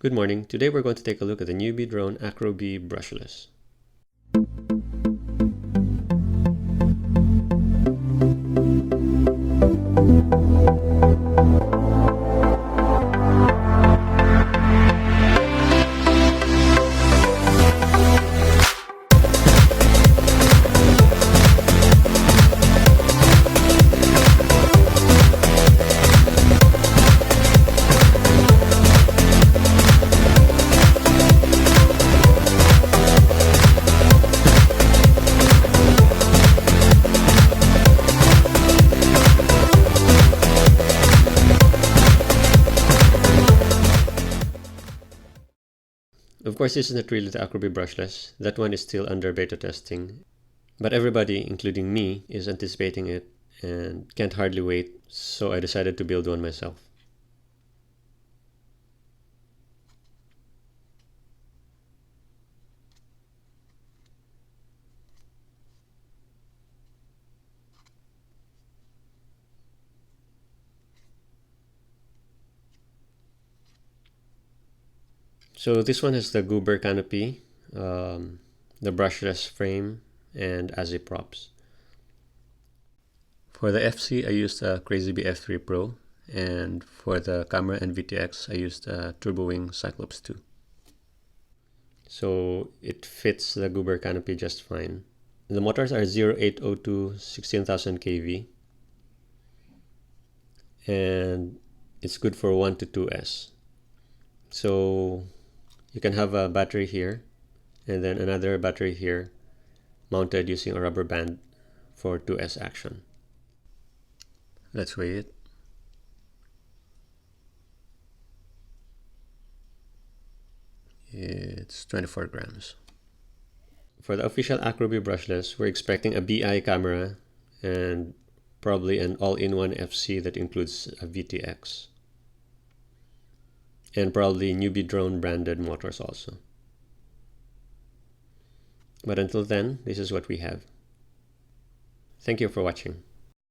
Good morning. Today we're going to take a look at the NewBeeDrone AcroBee Brushless. Of course, this is not really the AcroBee Brushless. That one is still under beta testing. But everybody, including me, is anticipating it and can't hardly wait, so I decided to build one myself. So this one has the goober canopy, the brushless frame, and ASI props. For the FC, I used a CrazyBee F3 Pro, and for the camera and VTX, I used a TurboWing Cyclops 2. So it fits the goober canopy just fine. The motors are 0802 16,000 kV, and it's good for 1 to 2S. So you can have a battery here and then another battery here mounted using a rubber band for 2S action. Let's weigh it. It's 24 grams. For the official AcroBee Brushless, we're expecting a BI camera and probably an all-in-one FC that includes a VTX. And probably NewBeeDrone branded motors also. But until then, this is what we have. Thank you for watching.